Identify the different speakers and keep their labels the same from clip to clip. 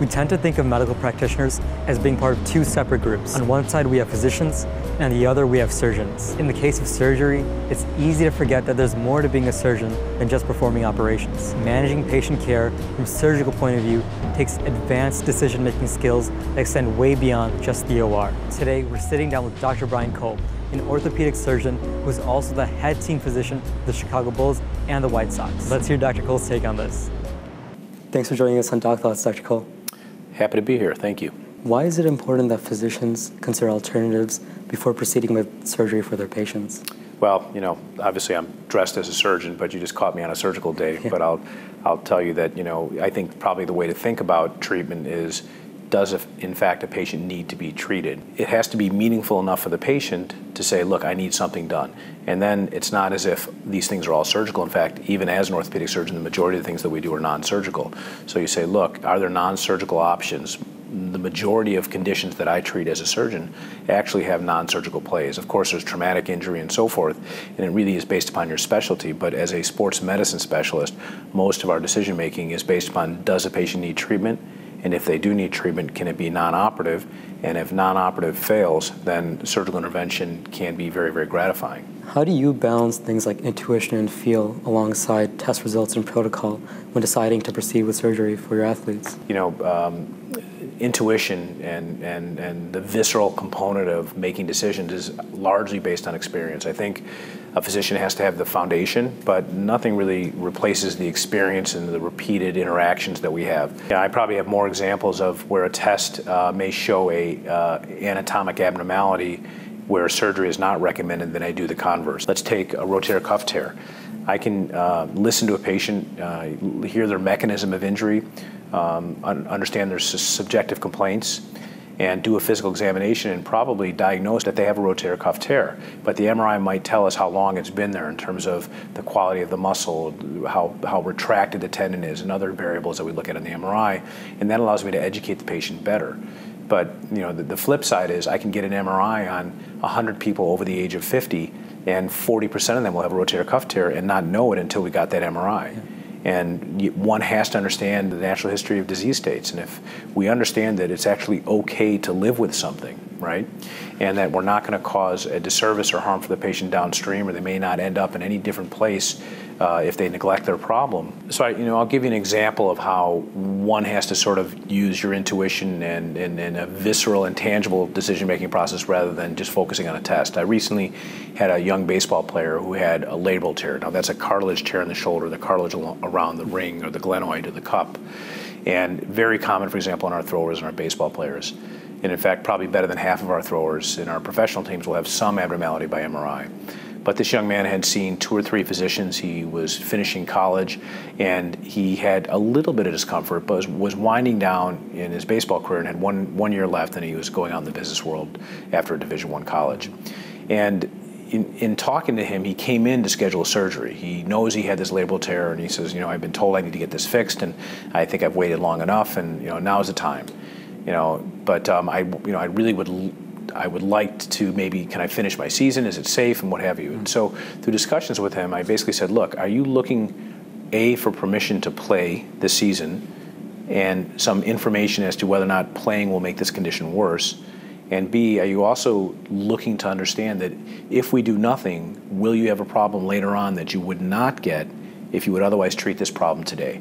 Speaker 1: We tend to think of medical practitioners as being part of two separate groups. On one side, we have physicians, and on the other, we have surgeons. In the case of surgery, it's easy to forget that there's more to being a surgeon than just performing operations. Managing patient care from a surgical point of view takes advanced decision-making skills that extend way beyond just the OR. Today, we're sitting down with Dr. Brian Kolb, an orthopedic surgeon who is also the head team physician of the Chicago Bulls and the White Sox. Let's hear Dr. Kolb's take on this. Thanks for joining us on Doc Thoughts, Dr. Kolb.
Speaker 2: Happy to be here, thank you.
Speaker 1: Why is it important that physicians consider alternatives before proceeding with surgery for their patients?
Speaker 2: Well, you know, obviously I'm dressed as a surgeon, but you just caught me on a surgical day. Yeah. But I'll tell you that, you know, I think probably the way to think about treatment is, does in fact a patient need to be treated? It has to be meaningful enough for the patient to say, look, I need something done. And then it's not as if these things are all surgical. In fact, even as an orthopedic surgeon, the majority of the things that we do are non-surgical. So you say, look, are there non-surgical options? The majority of conditions that I treat as a surgeon actually have non-surgical plays. Of course, there's traumatic injury and so forth, and it really is based upon your specialty. But as a sports medicine specialist, most of our decision making is based upon, does a patient need treatment? And if they do need treatment, can it be non-operative? And if non-operative fails, then surgical intervention can be very, very gratifying.
Speaker 1: How do you balance things like intuition and feel alongside test results and protocol when deciding to proceed with surgery for your athletes?
Speaker 2: You know, intuition and the visceral component of making decisions is largely based on experience. I think a physician has to have the foundation, but nothing really replaces the experience and the repeated interactions that we have. Yeah, I probably have more examples of where a test may show a anatomic abnormality where surgery is not recommended than I do the converse. Let's take a rotator cuff tear. I can listen to a patient, hear their mechanism of injury, understand their subjective complaints, and do a physical examination and probably diagnose that they have a rotator cuff tear. But the MRI might tell us how long it's been there in terms of the quality of the muscle, how retracted the tendon is, and other variables that we look at in the MRI, and that allows me to educate the patient better. But you know, the flip side is I can get an MRI on 100 people over the age of 50, and 40% of them will have a rotator cuff tear and not know it until we got that MRI. Yeah. And one has to understand the natural history of disease states. And if we understand that it's actually okay to live with something, right, and that we're not going to cause a disservice or harm for the patient downstream, or they may not end up in any different place if they neglect their problem. So I'll give you an example of how one has to sort of use your intuition and a visceral and tangible decision-making process rather than just focusing on a test. I recently had a young baseball player who had a labral tear. Now that's a cartilage tear in the shoulder, the cartilage around the ring or the glenoid or the cup. And very common, for example, in our throwers and our baseball players. And in fact, probably better than half of our throwers in our professional teams will have some abnormality by MRI. But this young man had seen 2 or 3 physicians. He was finishing college, and he had a little bit of discomfort, but was winding down in his baseball career and had one year left, and he was going out in the business world after a Division I college. And in talking to him, he came in to schedule a surgery. He knows he had this labral tear, and he says, you know, I've been told I need to get this fixed, and I think I've waited long enough, and you know, now's the time. You know, but I would like to maybe, can I finish my season? Is it safe, and what have you? And so through discussions with him, I basically said, look, are you looking, A, for permission to play this season, and some information as to whether or not playing will make this condition worse? And B, are you also looking to understand that if we do nothing, will you have a problem later on that you would not get if you would otherwise treat this problem today?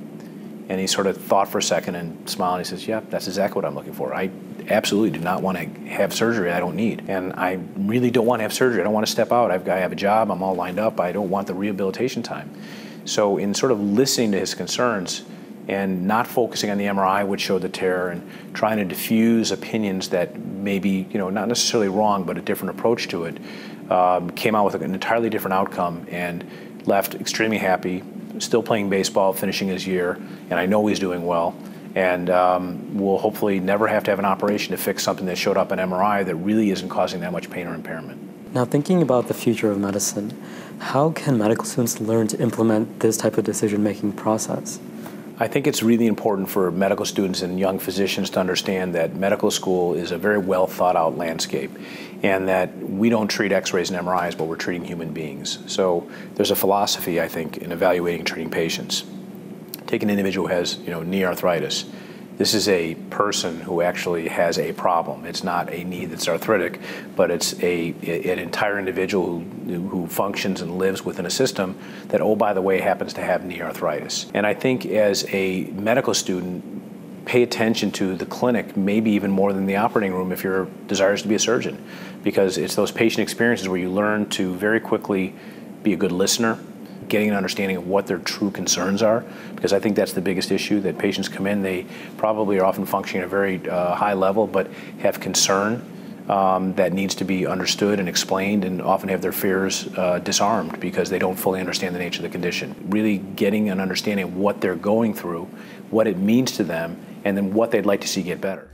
Speaker 2: And he sort of thought for a second and smiled, and he says, yeah, that's exactly what I'm looking for. I absolutely do not want to have surgery I don't need. And I really don't want to have surgery. I don't want to step out. I have a job. I'm all lined up. I don't want the rehabilitation time. So in sort of listening to his concerns and not focusing on the MRI, which showed the tear, and trying to diffuse opinions that may be, you know, not necessarily wrong, but a different approach to it, came out with an entirely different outcome and left extremely happy, still playing baseball, finishing his year, and I know he's doing well. And we'll hopefully never have to have an operation to fix something that showed up in MRI that really isn't causing that much pain or impairment.
Speaker 1: Now, thinking about the future of medicine, how can medical students learn to implement this type of decision-making process?
Speaker 2: I think it's really important for medical students and young physicians to understand that medical school is a very well thought out landscape, and that we don't treat x-rays and MRIs, but we're treating human beings. So there's a philosophy, I think, in evaluating and treating patients. Take an individual who has, knee arthritis. This is a person who actually has a problem. It's not a knee that's arthritic, but it's an entire individual who functions and lives within a system that, oh, by the way, happens to have knee arthritis. And I think as a medical student, pay attention to the clinic, maybe even more than the operating room if your desire is to be a surgeon, because it's those patient experiences where you learn to very quickly be a good listener, getting an understanding of what their true concerns are, because I think that's the biggest issue, that patients come in, they probably are often functioning at a very high level, but have concern that needs to be understood and explained, and often have their fears disarmed because they don't fully understand the nature of the condition. Really getting an understanding of what they're going through, what it means to them, and then what they'd like to see get better.